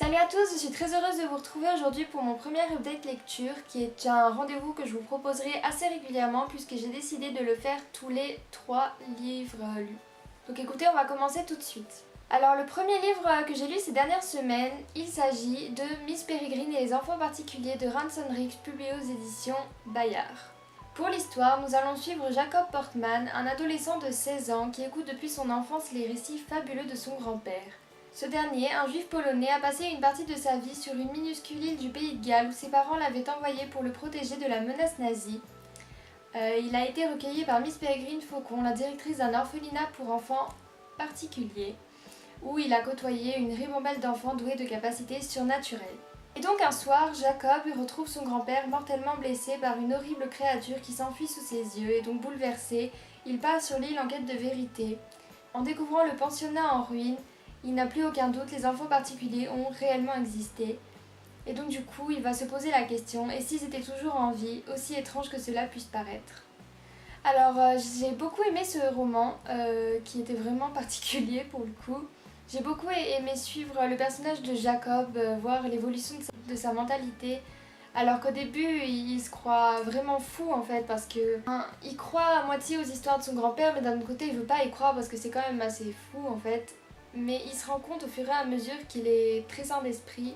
Salut à tous, je suis très heureuse de vous retrouver aujourd'hui pour mon premier update lecture qui est un rendez-vous que je vous proposerai assez régulièrement puisque j'ai décidé de le faire tous les 3 livres lus. Donc écoutez, on va commencer tout de suite. Alors le premier livre que j'ai lu ces dernières semaines, il s'agit de Miss Peregrine et les enfants particuliers de Ranson Riggs, publié aux éditions Bayard. Pour l'histoire, nous allons suivre Jacob Portman, un adolescent de 16 ans qui écoute depuis son enfance les récits fabuleux de son grand-père. Ce dernier, un juif polonais, a passé une partie de sa vie sur une minuscule île du pays de Galles où ses parents l'avaient envoyé pour le protéger de la menace nazie. Il a été recueilli par Miss Peregrine Faucon, la directrice d'un orphelinat pour enfants particuliers, où il a côtoyé une ribambelle d'enfants doués de capacités surnaturelles. Et donc un soir, Jacob retrouve son grand-père mortellement blessé par une horrible créature qui s'enfuit sous ses yeux, et donc bouleversé, il part sur l'île en quête de vérité. En découvrant le pensionnat en ruine, il n'a plus aucun doute, les enfants particuliers ont réellement existé. Et donc du coup, il va se poser la question, et s'ils étaient toujours en vie, aussi étrange que cela puisse paraître. Alors j'ai beaucoup aimé ce roman, qui était vraiment particulier pour le coup. J'ai beaucoup aimé suivre le personnage de Jacob, voir l'évolution de sa mentalité. Alors qu'au début, il se croit vraiment fou en fait, parce que il croit à moitié aux histoires de son grand-père, mais d'un autre côté, il veut pas y croire parce que c'est quand même assez fou en fait. Mais il se rend compte au fur et à mesure qu'il est très sain d'esprit.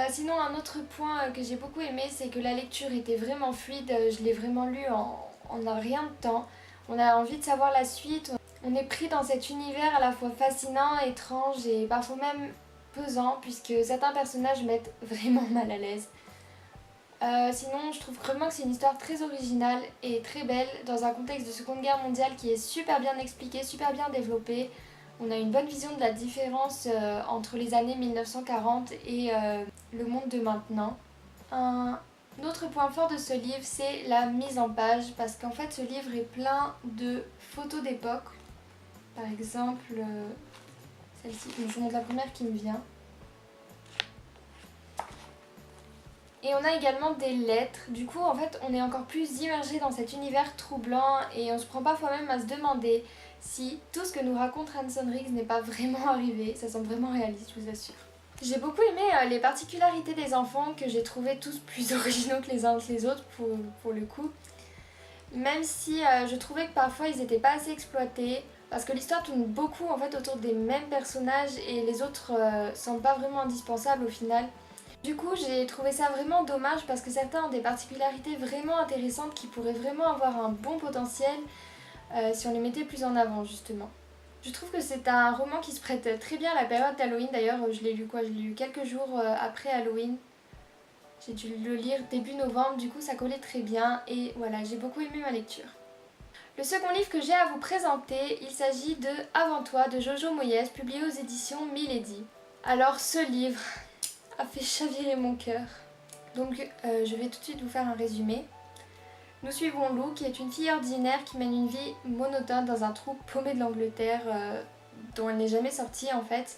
Sinon, un autre point que j'ai beaucoup aimé, c'est que la lecture était vraiment fluide. Je l'ai vraiment lu en un rien de temps. On a envie de savoir la suite. On est pris dans cet univers à la fois fascinant, étrange et parfois même pesant, puisque certains personnages mettent vraiment mal à l'aise. Sinon, je trouve vraiment que c'est une histoire très originale et très belle dans un contexte de Seconde Guerre mondiale qui est super bien expliqué, super bien développé. On a une bonne vision de la différence entre les années 1940 et le monde de maintenant. Un autre point fort de ce livre, c'est la mise en page, parce qu'en fait ce livre est plein de photos d'époque. Par exemple, celle-ci, je vous montre la première qui me vient. Et on a également des lettres. Du coup, en fait, on est encore plus immergé dans cet univers troublant et on se prend parfois même à se demander si tout ce que nous raconte Ranson Riggs n'est pas vraiment arrivé. Ça semble vraiment réaliste, je vous assure. J'ai beaucoup aimé les particularités des enfants que j'ai trouvé tous plus originaux que les uns que les autres pour le coup. Même si je trouvais que parfois ils n'étaient pas assez exploités parce que l'histoire tourne beaucoup en fait autour des mêmes personnages et les autres semblent pas vraiment indispensables au final. Du coup, j'ai trouvé ça vraiment dommage parce que certains ont des particularités vraiment intéressantes qui pourraient vraiment avoir un bon potentiel si on les mettait plus en avant justement. Je trouve que c'est un roman qui se prête très bien à la période d'Halloween. D'ailleurs, je l'ai lu quelques jours après Halloween. J'ai dû le lire début novembre, du coup ça collait très bien et voilà, j'ai beaucoup aimé ma lecture. Le second livre que j'ai à vous présenter, il s'agit de Avant toi de Jojo Moyes, publié aux éditions Milady. Alors ce livre a fait chavirer mon cœur. Donc je vais tout de suite vous faire un résumé. Nous suivons Lou qui est une fille ordinaire qui mène une vie monotone dans un trou paumé de l'Angleterre dont elle n'est jamais sortie en fait.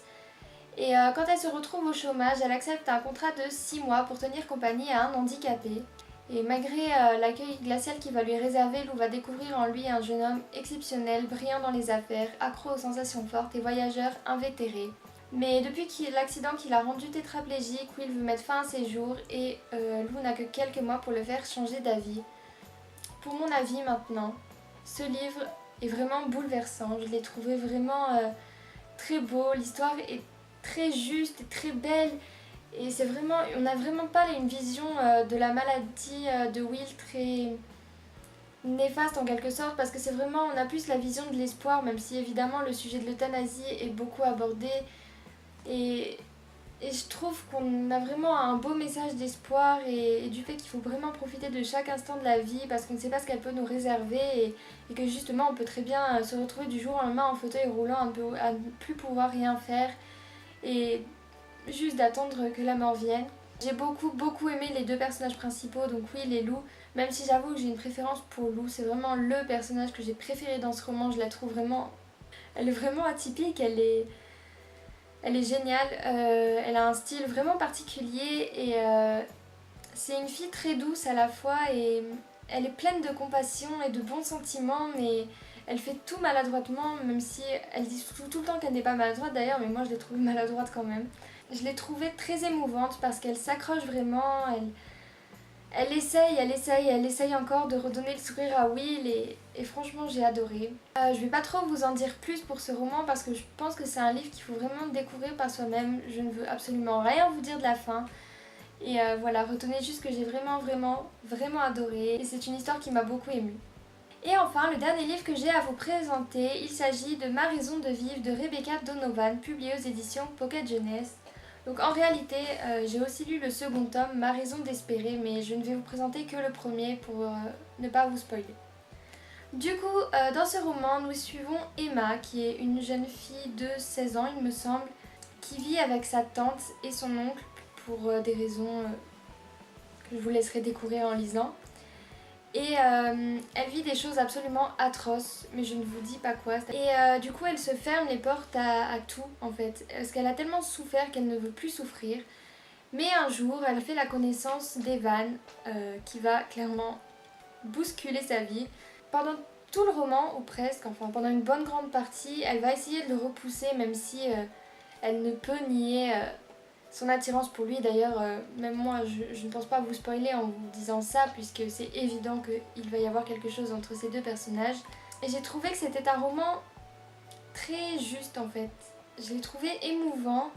Et quand elle se retrouve au chômage, elle accepte un contrat de 6 mois pour tenir compagnie à un handicapé. Et malgré l'accueil glacial qu'il va lui réserver, Lou va découvrir en lui un jeune homme exceptionnel, brillant dans les affaires, accro aux sensations fortes et voyageur invétéré. Mais depuis l'accident qui l'a rendu tétraplégique, Will veut mettre fin à ses jours et Lou n'a que quelques mois pour le faire changer d'avis. Pour mon avis maintenant, ce livre est vraiment bouleversant. Je l'ai trouvé vraiment très beau. L'histoire est très juste et très belle. Et c'est vraiment, on n'a vraiment pas une vision de la maladie de Will très néfaste en quelque sorte parce que c'est vraiment, on a plus la vision de l'espoir, même si évidemment le sujet de l'euthanasie est beaucoup abordé. Et je trouve qu'on a vraiment un beau message d'espoir et du fait qu'il faut vraiment profiter de chaque instant de la vie parce qu'on ne sait pas ce qu'elle peut nous réserver et que justement on peut très bien se retrouver du jour au lendemain en fauteuil roulant à ne plus pouvoir rien faire et juste d'attendre que la mort vienne. J'ai beaucoup aimé les deux personnages principaux, donc Will et Lou, même si j'avoue que j'ai une préférence pour Lou, c'est vraiment le personnage que j'ai préféré dans ce roman, je la trouve vraiment... Elle est vraiment atypique, elle est géniale, elle a un style vraiment particulier et c'est une fille très douce à la fois et elle est pleine de compassion et de bons sentiments mais elle fait tout maladroitement même si elle dit tout le temps qu'elle n'est pas maladroite d'ailleurs mais moi je l'ai trouvée maladroite quand même. Je l'ai trouvée très émouvante parce qu'elle s'accroche vraiment, elle essaye encore de redonner le sourire à Will et franchement j'ai adoré. Je vais pas trop vous en dire plus pour ce roman parce que je pense que c'est un livre qu'il faut vraiment découvrir par soi-même. Je ne veux absolument rien vous dire de la fin. Et voilà, retenez juste que j'ai vraiment adoré et c'est une histoire qui m'a beaucoup émue. Et enfin, le dernier livre que j'ai à vous présenter, il s'agit de Ma raison de vivre de Rebecca Donovan, publié aux éditions Pocket Jeunesse. Donc en réalité, j'ai aussi lu le second tome, Ma raison d'espérer, mais je ne vais vous présenter que le premier pour ne pas vous spoiler. Du coup, dans ce roman, nous suivons Emma, qui est une jeune fille de 16 ans, il me semble, qui vit avec sa tante et son oncle pour des raisons que je vous laisserai découvrir en lisant. Et elle vit des choses absolument atroces, mais je ne vous dis pas quoi. Et du coup, elle se ferme les portes à tout, en fait. Parce qu'elle a tellement souffert qu'elle ne veut plus souffrir. Mais un jour, elle fait la connaissance d'Evan, qui va clairement bousculer sa vie. Pendant tout le roman, ou presque, enfin pendant une bonne grande partie, elle va essayer de le repousser, même si elle ne peut nier son attirance pour lui. D'ailleurs, même moi, je ne pense pas vous spoiler en vous disant ça, puisque c'est évident qu'il va y avoir quelque chose entre ces deux personnages. Et j'ai trouvé que c'était un roman très juste en fait. Je l'ai trouvé émouvant.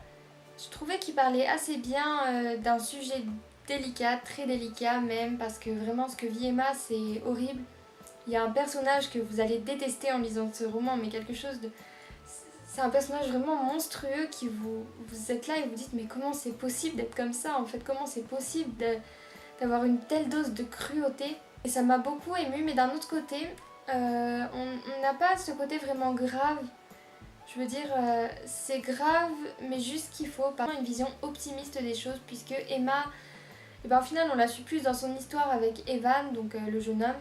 Je trouvais qu'il parlait assez bien d'un sujet délicat, très délicat même, parce que vraiment ce que vit Emma, c'est horrible. Il y a un personnage que vous allez détester en lisant ce roman, mais quelque chose de... C'est un personnage vraiment monstrueux qui vous êtes là et vous dites mais comment c'est possible d'être comme ça en fait, comment c'est possible d'avoir une telle dose de cruauté. Et ça m'a beaucoup émue, mais d'un autre côté, on n'a pas ce côté vraiment grave. Je veux dire, c'est grave, mais juste qu'il faut par une vision optimiste des choses, puisque Emma, et ben, au final on la suit plus dans son histoire avec Evan, donc le jeune homme,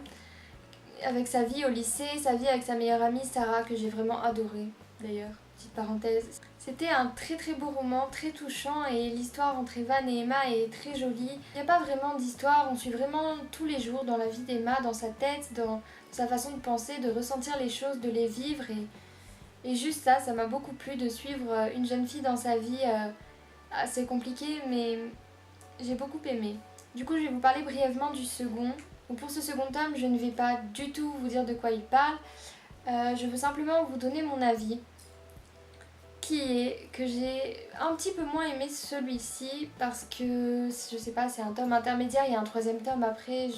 avec sa vie au lycée, sa vie avec sa meilleure amie Sarah, que j'ai vraiment adorée d'ailleurs, petite parenthèse. C'était un très beau roman, très touchant, et l'histoire entre Evan et Emma est très jolie. Il n'y a pas vraiment d'histoire, on suit vraiment tous les jours dans la vie d'Emma, dans sa tête, dans sa façon de penser, de ressentir les choses, de les vivre, et juste ça m'a beaucoup plu de suivre une jeune fille dans sa vie assez compliquée, mais j'ai beaucoup aimé. Du coup, je vais vous parler brièvement du second. Donc pour ce second tome, je ne vais pas du tout vous dire de quoi il parle. Je veux simplement vous donner mon avis, qui est que j'ai un petit peu moins aimé celui-ci parce que, je sais pas, c'est un tome intermédiaire, il y a un troisième tome après.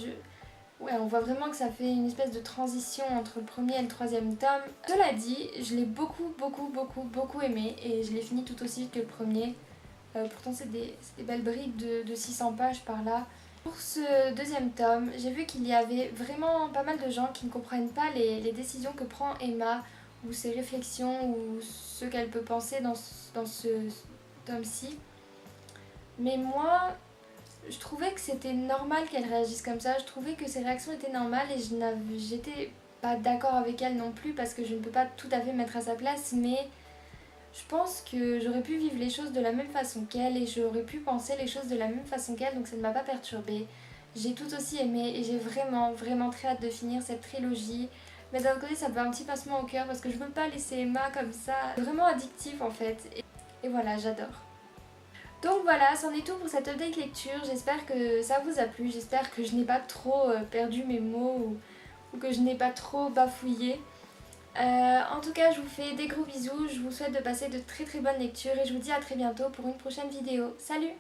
Ouais, on voit vraiment que ça fait une espèce de transition entre le premier et le troisième tome. Cela dit, je l'ai beaucoup aimé et je l'ai fini tout aussi vite que le premier. Pourtant c'est des belles brides de 600 pages par là. Pour ce deuxième tome, j'ai vu qu'il y avait vraiment pas mal de gens qui ne comprennent pas les décisions que prend Emma, ou ses réflexions, ou ce qu'elle peut penser dans ce tome-ci. Mais moi, je trouvais que c'était normal qu'elle réagisse comme ça, je trouvais que ses réactions étaient normales et j'étais pas d'accord avec elle non plus parce que je ne peux pas tout à fait me mettre à sa place, mais je pense que j'aurais pu vivre les choses de la même façon qu'elle et j'aurais pu penser les choses de la même façon qu'elle, donc ça ne m'a pas perturbée. J'ai tout aussi aimé et j'ai vraiment très hâte de finir cette trilogie. Mais d'un autre côté, ça me fait un petit pincement au cœur parce que je veux pas laisser Emma comme ça. C'est vraiment addictif en fait. Et voilà, j'adore. Donc voilà, c'en est tout pour cette update lecture. J'espère que ça vous a plu. J'espère que je n'ai pas trop perdu mes mots ou que je n'ai pas trop bafouillé. En tout cas, je vous fais des gros bisous. Je vous souhaite de passer de très bonnes lectures et je vous dis à très bientôt pour une prochaine vidéo. Salut!